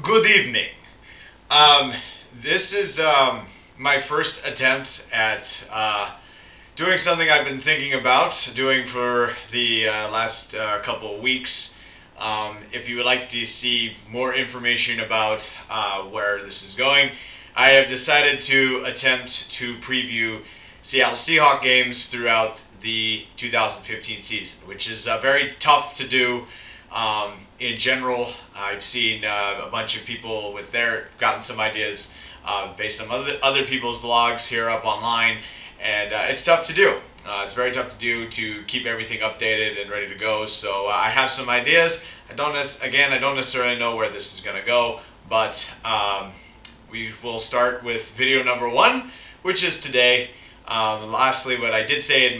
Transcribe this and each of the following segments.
Good evening. This is my first attempt at doing something I've been thinking about doing for the last couple of weeks. If you would like to see more information about where this is going, I have decided to attempt to preview Seattle Seahawks games throughout the 2015 season, which is very tough to do. In general, I've seen a bunch of people with gotten some ideas based on other people's blogs here up online, and it's tough to do. It's very tough to do to keep everything updated and ready to go. So I have some ideas. I don't necessarily know where this is going to go, but we will start with video number 1, which is today. Lastly, what I did say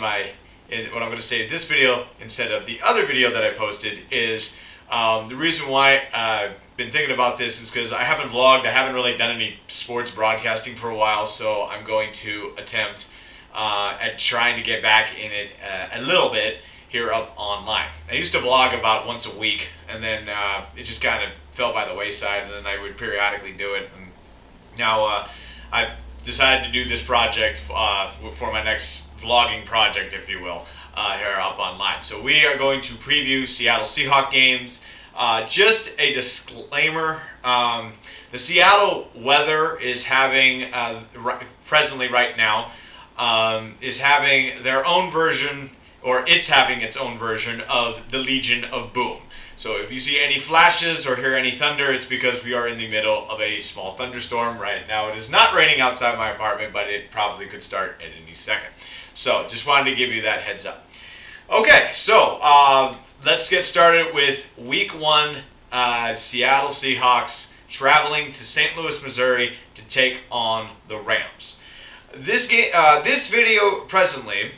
what I'm going to say in this video instead of the other video that I posted is the reason why I've been thinking about this is because I haven't vlogged. I haven't really done any sports broadcasting for a while, so I'm going to attempt at trying to get back in it a little bit here up online. I used to vlog about once a week, and then it just kind of fell by the wayside, and then I would periodically do it. And now I've decided to do this project for my next vlogging project, if you will, here up online. So we are going to preview Seattle Seahawks games. Just a disclaimer, the Seattle weather is having, presently right now, is having their own version, or it's having its own version of the Legion of Boom. So if you see any flashes or hear any thunder, it's because we are in the middle of a small thunderstorm. Right now it is not raining outside my apartment, but it probably could start at any second. So just wanted to give you that heads up. Okay, so let's get started with Week 1, Seattle Seahawks traveling to St. Louis, Missouri to take on the Rams. This video presently,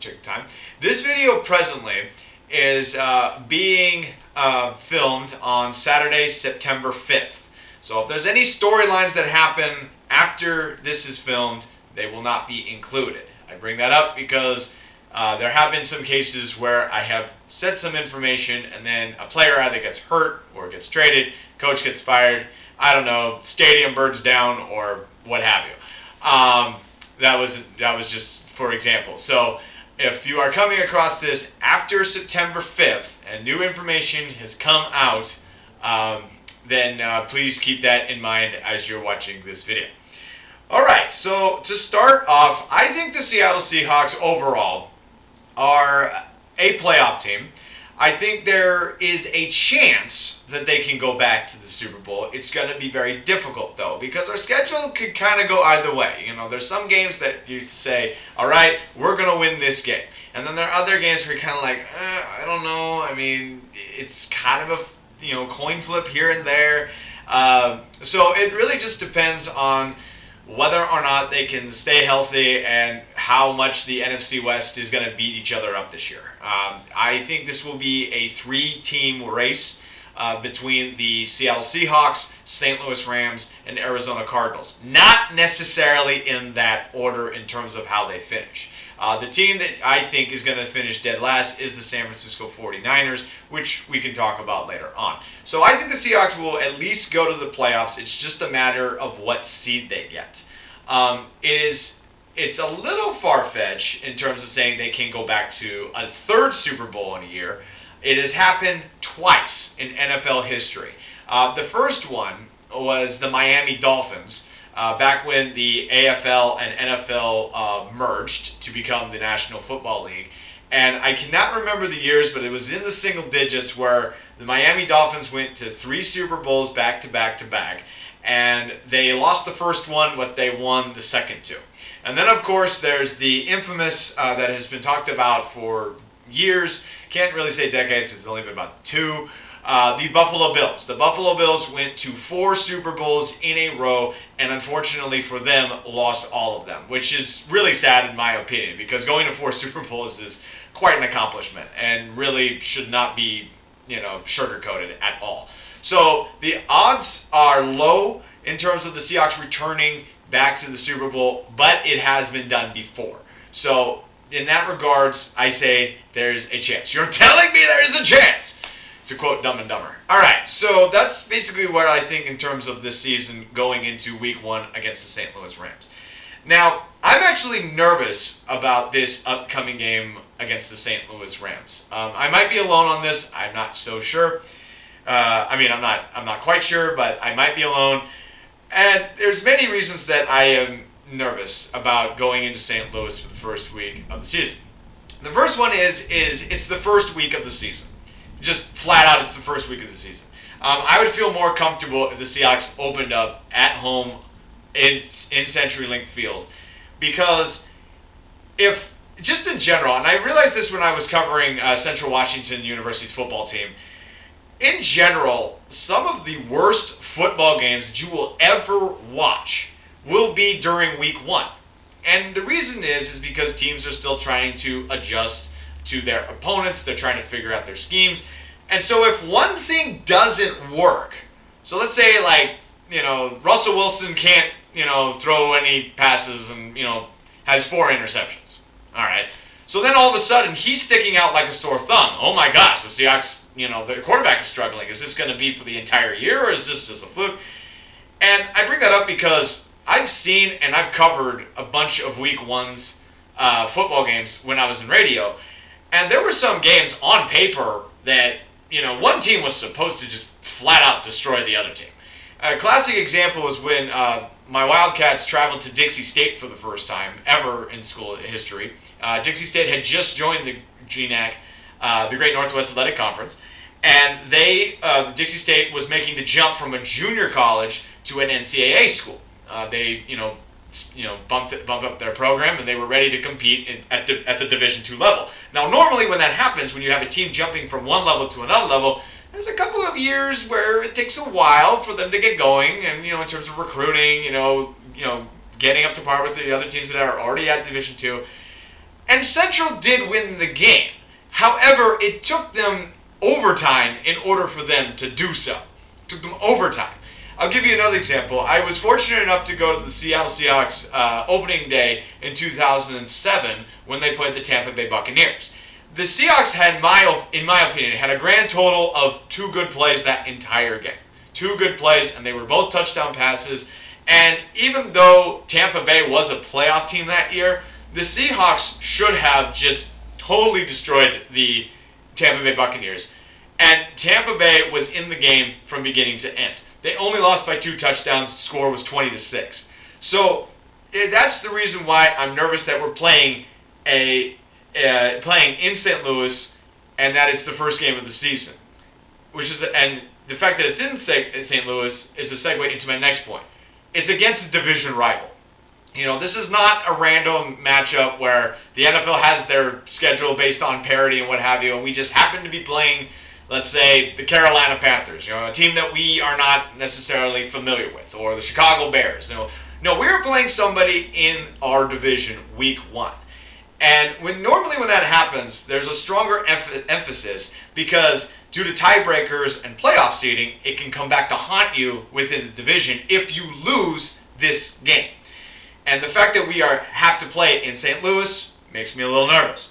check the time. This video presently is being filmed on Saturday, September 5th. So if there's any storylines that happen after this is filmed, they will not be included. I bring that up because there have been some cases where I have said some information and then a player either gets hurt or gets traded, coach gets fired, I don't know, stadium burns down or what have you. That was just for example. So if you are coming across this after September 5th and new information has come out, then please keep that in mind as you're watching this video. Alright, so to start off, I think the Seattle Seahawks overall are a playoff team. I think there is a chance that they can go back to the Super Bowl. It's going to be very difficult, though, because our schedule could kind of go either way. You know, there's some games that you say, all right, we're going to win this game. And then there are other games where you're kind of like, I don't know. I mean, it's kind of a coin flip here and there. So it really just depends on whether or not they can stay healthy and how much the NFC West is going to beat each other up this year. I think this will be a 3-team race between the Seattle Seahawks, St. Louis Rams, and Arizona Cardinals. Not necessarily in that order in terms of how they finish. The team that I think is going to finish dead last is the San Francisco 49ers, which we can talk about later on. So I think the Seahawks will at least go to the playoffs. It's just a matter of what seed they get. It's a little far-fetched in terms of saying they can go back to a 3rd Super Bowl in a year. It has happened twice in NFL history. The first one was the Miami Dolphins, back when the AFL and NFL merged to become the National Football League. And I cannot remember the years, but it was in the single digits where the Miami Dolphins went to 3 Super Bowls back to back to back. And they lost the first one, but they won the second 2. And then, of course, there's the infamous, that has been talked about for years, can't really say decades, it's only been about 2, the Buffalo Bills. The Buffalo Bills went to 4 Super Bowls in a row, and unfortunately for them, lost all of them, which is really sad in my opinion, because going to 4 Super Bowls is quite an accomplishment, and really should not be, sugar-coated at all. So the odds are low in terms of the Seahawks returning back to the Super Bowl, but it has been done before. So in that regards, I say there's a chance. You're telling me there is a chance, to quote Dumb and Dumber. All right, So that's basically what I think in terms of this season going into Week 1 against the St. Louis Rams. Now, I'm actually nervous about this upcoming game against the St. Louis Rams. I might be alone on this. I'm not so sure. I'm not quite sure, but I might be alone. And there's many reasons that I am nervous about going into St. Louis for the first week of the season. The first one is it's the first week of the season. Just flat out, it's the first week of the season. I would feel more comfortable if the Seahawks opened up at home in CenturyLink Field, because if just in general, and I realized this when I was covering Central Washington University's football team. In general, some of the worst football games that you will ever watch will be during Week 1. And the reason is because teams are still trying to adjust to their opponents. They're trying to figure out their schemes. And so if one thing doesn't work, so let's say Russell Wilson can't, throw any passes and, has 4 interceptions. All right. So then all of a sudden he's sticking out like a sore thumb. Oh my gosh, the Seahawks, the quarterback is struggling. Is this going to be for the entire year, or is this just a fluke? And I bring that up because I've seen and I've covered a bunch of Week 1's football games when I was in radio, and there were some games on paper that, one team was supposed to just flat out destroy the other team. A classic example was when my Wildcats traveled to Dixie State for the first time ever in school history. Dixie State had just joined the GNAC, the Great Northwest Athletic Conference, and Dixie State was making the jump from a junior college to an NCAA school. They bumped up their program, and they were ready to compete at the Division II level. Now, normally when that happens, when you have a team jumping from one level to another level, there's a couple of years where it takes a while for them to get going, and in terms of recruiting, getting up to par with the other teams that are already at Division II. And Central did win the game. However, it took them overtime in order for them to do so. It took them overtime. I'll give you another example. I was fortunate enough to go to the Seattle Seahawks opening day in 2007 when they played the Tampa Bay Buccaneers. The Seahawks had, in my opinion, had a grand total of 2 good plays that entire game. 2 good plays, and they were both touchdown passes. And even though Tampa Bay was a playoff team that year, the Seahawks should have just totally destroyed the Tampa Bay Buccaneers. And Tampa Bay was in the game from beginning to end. They only lost by 2 touchdowns. The score was 20-6. So that's the reason why I'm nervous that we're playing in St. Louis, and that it's the first game of the season. And the fact that it's in St. Louis is a segue into my next point. It's against a division rival. This is not a random matchup where the NFL has their schedule based on parity and what have you, and we just happen to be playing, let's say, the Carolina Panthers, a team that we are not necessarily familiar with, or the Chicago Bears. No, we're playing somebody in our division Week 1. And normally when that happens, there's a stronger emphasis because due to tiebreakers and playoff seeding, it can come back to haunt you within the division if you lose this game. And the fact that we have to play in St. Louis makes me a little nervous.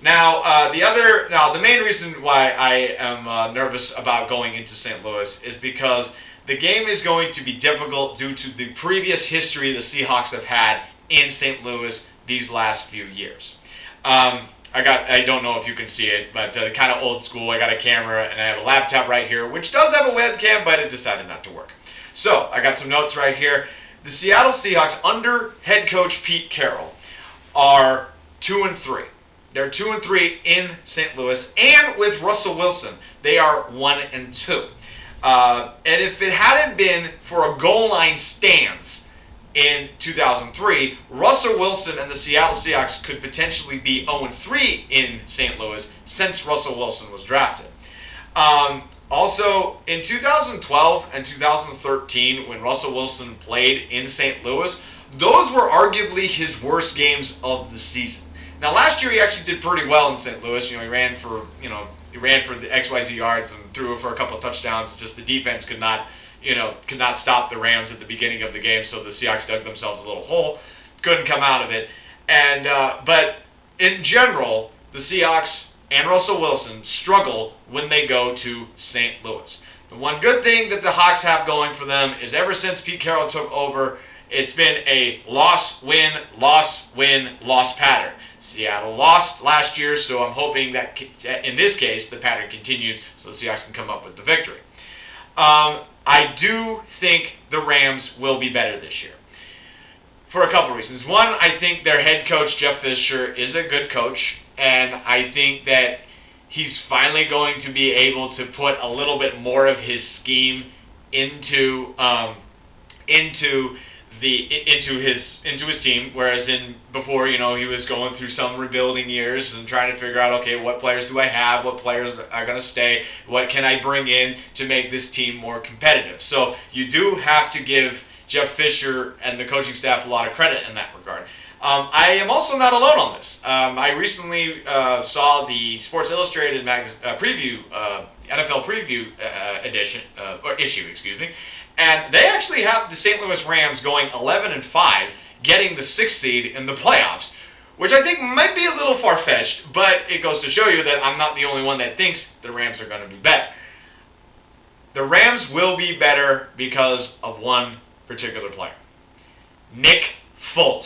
Now, the main reason why I am nervous about going into St. Louis is because the game is going to be difficult due to the previous history the Seahawks have had in St. Louis these last few years. I don't know if you can see it, but kind of old school. I got a camera and I have a laptop right here, which does have a webcam, but it decided not to work. So I got some notes right here. The Seattle Seahawks, under head coach Pete Carroll, are 2-3. They're 2-3 in St. Louis, and with Russell Wilson, they are 1-2. And if it hadn't been for a goal line stance in 2003, Russell Wilson and the Seattle Seahawks could potentially be 0-3 in St. Louis since Russell Wilson was drafted. Also, in 2012 and 2013, when Russell Wilson played in St. Louis, those were arguably his worst games of the season. Now, last year he actually did pretty well in St. Louis. He ran for the XYZ yards and threw for a couple of touchdowns. Just the defense could not stop the Rams at the beginning of the game, so the Seahawks dug themselves a little hole, couldn't come out of it. And but in general, the Seahawks and Russell Wilson struggle when they go to St. Louis. The one good thing that the Hawks have going for them is ever since Pete Carroll took over, it's been a loss-win, loss-win, loss pattern. Seattle lost last year, so I'm hoping that in this case the pattern continues so the Seahawks can come up with the victory. I do think the Rams will be better this year for a couple reasons. One, I think their head coach, Jeff Fisher, is a good coach, and I think that he's finally going to be able to put a little bit more of his scheme into his team, whereas before, he was going through some rebuilding years and trying to figure out, okay, what players do I have, what players are going to stay, what can I bring in to make this team more competitive. So you do have to give Jeff Fisher and the coaching staff a lot of credit in that regard. I am also not alone on this. I recently saw the Sports Illustrated preview, NFL preview issue, and they actually have the St. Louis Rams going 11-5, getting the 6th seed in the playoffs, which I think might be a little far-fetched, but it goes to show you that I'm not the only one that thinks the Rams are going to be better. The Rams will be better because of one particular player, Nick Foles.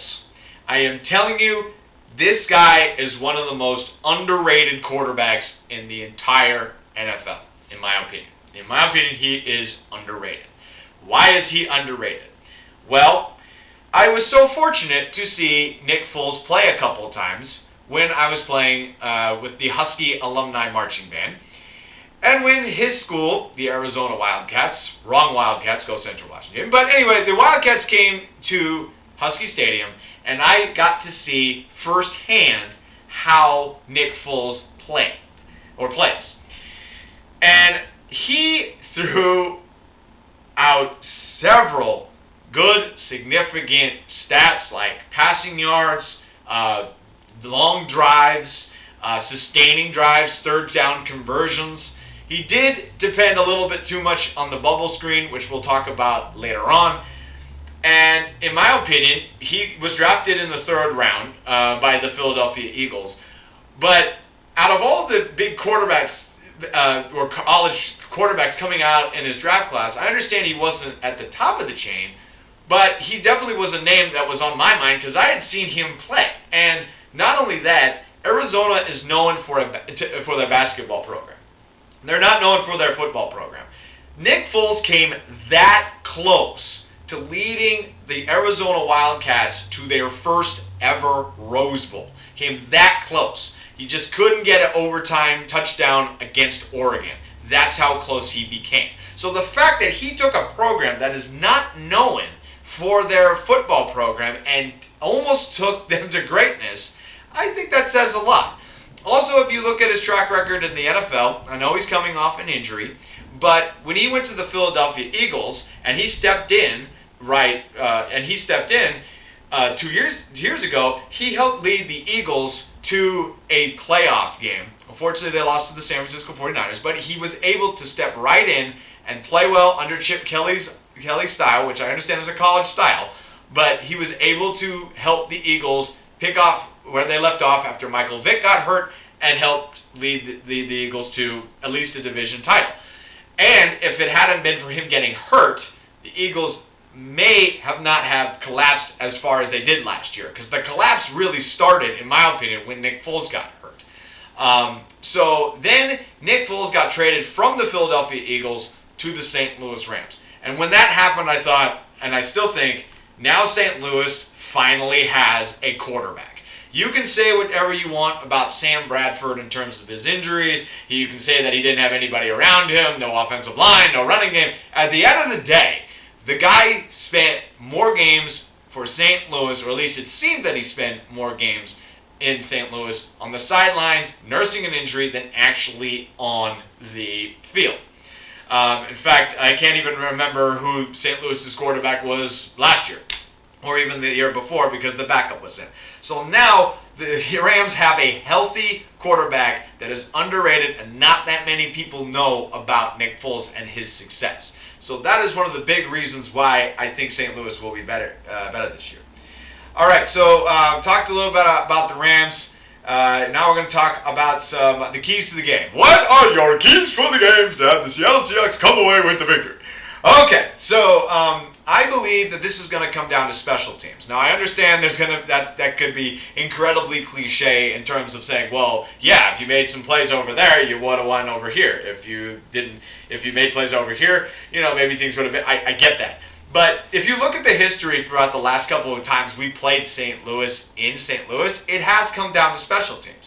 I am telling you, this guy is one of the most underrated quarterbacks in the entire NFL, in my opinion. In my opinion, he is underrated. Why is he underrated? Well, I was so fortunate to see Nick Foles play a couple of times when I was playing with the Husky Alumni Marching Band. And when his school, the Arizona Wildcats, wrong Wildcats, go Central Washington. But anyway, the Wildcats came to Husky Stadium, and I got to see firsthand how Nick Foles plays. And he threw out several good, significant stats like passing yards, long drives, sustaining drives, third down conversions. He did depend a little bit too much on the bubble screen, which we'll talk about later on. And in my opinion, he was drafted in the 3rd round by the Philadelphia Eagles. But out of all the big quarterbacks or college quarterbacks coming out in his draft class, I understand he wasn't at the top of the chain, but he definitely was a name that was on my mind because I had seen him play. And not only that, Arizona is known for their basketball program. They're not known for their football program. Nick Foles came that close to leading the Arizona Wildcats to their first ever Rose Bowl. Came that close. He just couldn't get an overtime touchdown against Oregon. That's how close he became. So the fact that he took a program that is not known for their football program and almost took them to greatness, I think that says a lot. Also, if you look at his track record in the NFL, I know he's coming off an injury, but when he went to the Philadelphia Eagles and he stepped in, 2 years ago, he helped lead the Eagles to a playoff game. Unfortunately, they lost to the San Francisco 49ers, but he was able to step right in and play well under Chip Kelly's style, which I understand is a college style, but he was able to help the Eagles pick off where they left off after Michael Vick got hurt and helped lead the Eagles to at least a division title. And if it hadn't been for him getting hurt, the Eagles may not have collapsed as far as they did last year, because the collapse really started, in my opinion, when Nick Foles got hurt. So then Nick Foles got traded from the Philadelphia Eagles to the St. Louis Rams. And when that happened, I thought, and I still think, now St. Louis finally has a quarterback. You can say whatever you want about Sam Bradford in terms of his injuries. You can say that he didn't have anybody around him, no offensive line, no running game. At the end of the day, the guy spent more games for St. Louis, or at least it seemed that he spent more games in St. Louis on the sidelines, nursing an injury, than actually on the field. In fact, I can't even remember who St. Louis's quarterback was last year, or even the year before, because the backup was in. So now the Rams have a healthy quarterback that is underrated, and not that many people know about Nick Foles and his success. So that is one of the big reasons why I think St. Louis will be better this year. All right, so talked a little bit about the Rams. Now we're going to talk about the keys to the game. What are your keys for the games that the Seattle Seahawks come away with the victory? Okay, so I believe that this is going to come down to special teams. Now I understand that could be incredibly cliche in terms of saying, well, yeah, if you made some plays over there, you would have won over here. If you made plays over here, maybe things would have been. I get that. But if you look at the history throughout the last couple of times we played St. Louis in St. Louis, it has come down to special teams.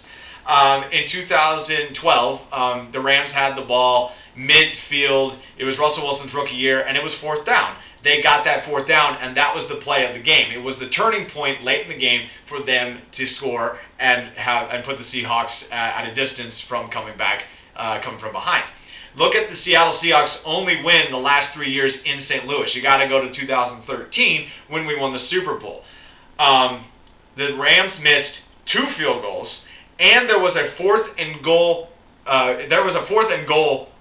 In 2012, the Rams had the ball midfield. It was Russell Wilson's rookie year, and it was fourth down. They got that fourth down, and that was the play of the game. It was the turning point late in the game for them to score and put the Seahawks at a distance from coming from behind. Look at the Seattle Seahawks only win the last 3 years in St. Louis. You got to go to 2013 when we won the Super Bowl. The Rams missed 2 field goals, and there was a fourth and goal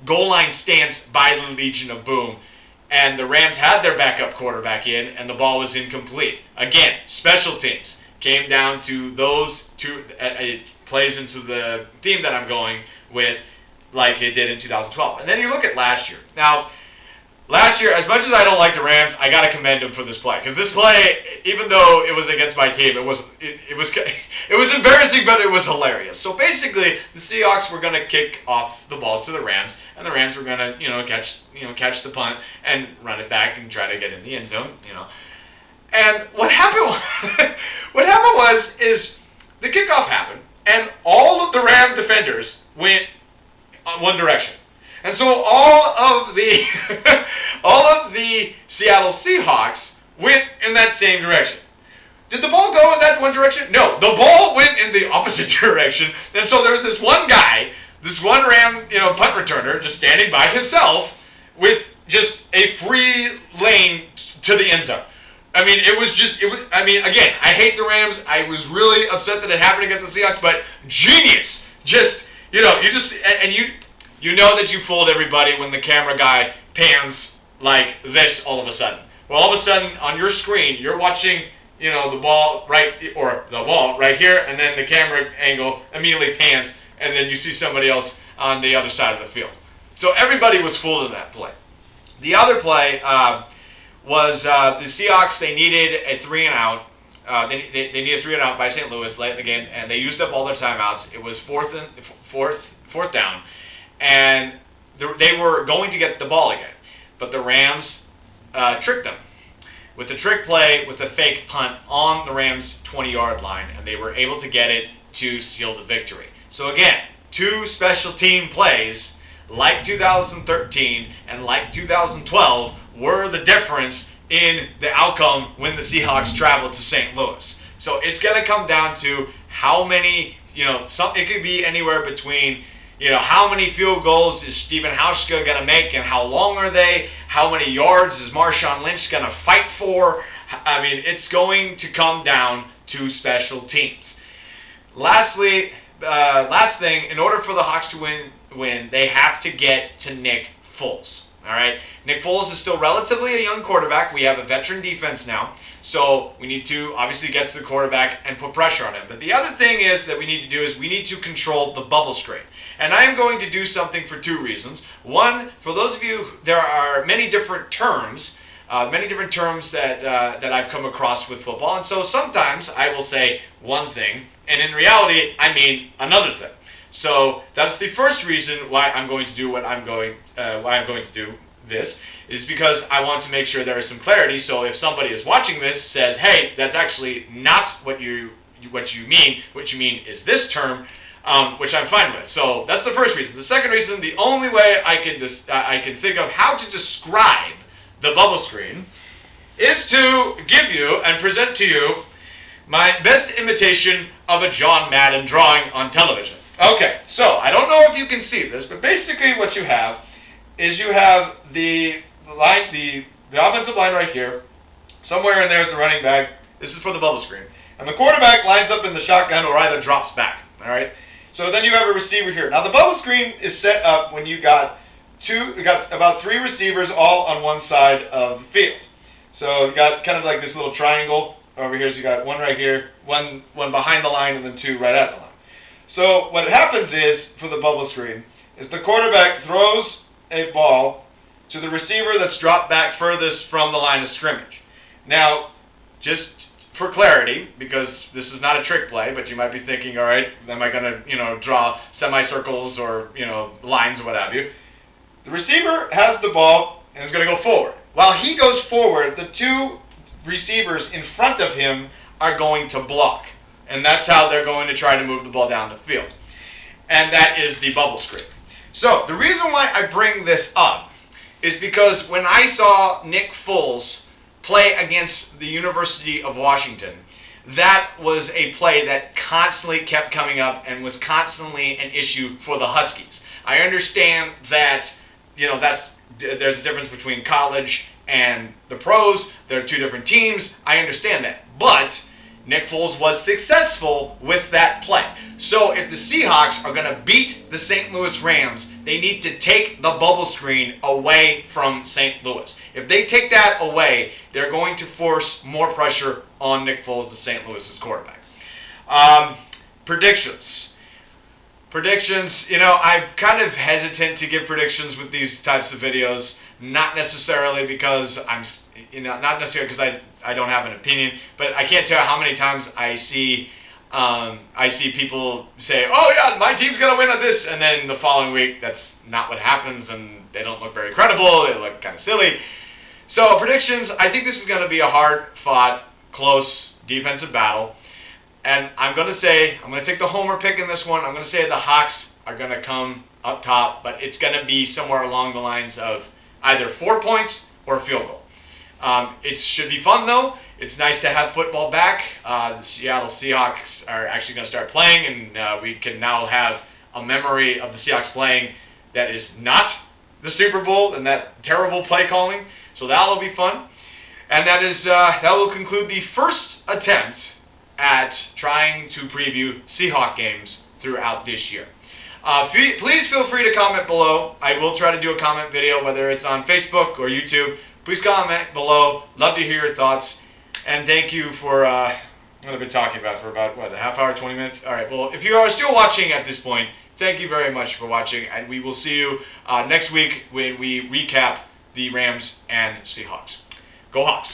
goal line stance by the Legion of Boom, and the Rams had their backup quarterback in, and the ball was incomplete. Again, special teams came down to those two. It plays into the theme that I'm going with, like it did in 2012. And then you look at last year. Now, last year, as much as I don't like the Rams, I got to commend them for this play, because this play, even though it was against my team, it was embarrassing, but it was hilarious. So basically, the Seahawks were going to kick off the ball to the Rams, and the Rams were going to catch the punt and run it back and try to get in the end zone. And what happened was the kickoff happened, and all of the Ram defenders went one direction. And so all of the Seattle Seahawks went in that same direction. Did the ball go in that one direction? No, the ball went in the opposite direction. And so there was this one guy, this one Ram, punt returner, just standing by himself with just a free lane to the end zone. Again, I hate the Rams. I was really upset that it happened against the Seahawks, but genius. You know that you fooled everybody when the camera guy pans like this all of a sudden. Well, all of a sudden on your screen, you're watching, the ball right here, and then the camera angle immediately pans, and then you see somebody else on the other side of the field. So everybody was fooled in that play. The other play was the Seahawks. They needed a 3-and-out. They needed a 3-and-out by St. Louis late in the game, and they used up all their timeouts. It was fourth down. And they were going to get the ball again. But the Rams tricked them with a trick play with a fake punt on the Rams' 20-yard line, and they were able to get it to seal the victory. So again, 2 special team plays, like 2013 and like 2012, were the difference in the outcome when the Seahawks traveled to St. Louis. So it's going to come down to how many, it could be anywhere between, how many field goals is Steven Hauschka going to make, and how long are they? How many yards is Marshawn Lynch going to fight for? It's going to come down to special teams. Last thing, in order for the Hawks to win, they have to get to Nick Foles. All right, Nick Foles is still relatively a young quarterback. We have a veteran defense now, so we need to obviously get to the quarterback and put pressure on him. But the other thing is that we need to do is we need to control the bubble screen. And I am going to do something for 2 reasons. One, for those of you, there are many different terms that I've come across with football, and so sometimes I will say one thing, and in reality, I mean another thing. So that's the first reason why I'm going to do why I'm going to do this, is because I want to make sure there is some clarity. So if somebody is watching this says, "Hey, that's actually not what you mean. What you mean is this term," which I'm fine with. So that's the first reason. The second reason, the only way I can think of how to describe the bubble screen is to give you and present to you my best imitation of a John Madden drawing on television. Okay, so I don't know if you can see this, but basically what you have is you have the offensive line right here. Somewhere in there is the running back. This is for the bubble screen. And the quarterback lines up in the shotgun or either drops back. All right. So then you have a receiver here. Now the bubble screen is set up when you got about 3 receivers all on one side of the field. So you got kind of like this little triangle over here. So you got one right here, one behind the line, and then 2 right at the line. So what happens is, for the bubble screen, is the quarterback throws a ball to the receiver that's dropped back furthest from the line of scrimmage. Now, just for clarity, because this is not a trick play, but you might be thinking, all right, am I going to, draw semicircles or, lines or what have you? The receiver has the ball and is going to go forward. While he goes forward, the two receivers in front of him are going to block. And that's how they're going to try to move the ball down the field. And that is the bubble screen. So, the reason why I bring this up is because when I saw Nick Foles play against the University of Washington, that was a play that constantly kept coming up and was constantly an issue for the Huskies. I understand that, there's a difference between college and the pros. They're two different teams. I understand that. But Nick Foles was successful with that play. So if the Seahawks are going to beat the St. Louis Rams, they need to take the bubble screen away from St. Louis. If they take that away, they're going to force more pressure on Nick Foles, the St. Louis' quarterback. Predictions. I'm kind of hesitant to give predictions with these types of videos, not necessarily because not necessarily because I don't have an opinion, but I can't tell you how many times I see people say, oh yeah, my team's going to win on this, and then the following week that's not what happens, and they don't look very credible, they look kind of silly. So predictions, I think this is going to be a hard-fought, close defensive battle, and I'm going to take the homer pick in this one. I'm going to say the Hawks are going to come up top, but it's going to be somewhere along the lines of either 4 points or a field goal. It should be fun, though. It's nice to have football back. The Seattle Seahawks are actually going to start playing, and we can now have a memory of the Seahawks playing that is not the Super Bowl and that terrible play calling. So that will be fun. And that will conclude the first attempt at trying to preview Seahawk games throughout this year. Please feel free to comment below. I will try to do a comment video, whether it's on Facebook or YouTube. Please comment below. Love to hear your thoughts. And thank you for what I've been talking about for about, a half hour, 20 minutes? All right, well, if you are still watching at this point, thank you very much for watching. And we will see you next week when we recap the Rams and Seahawks. Go Hawks.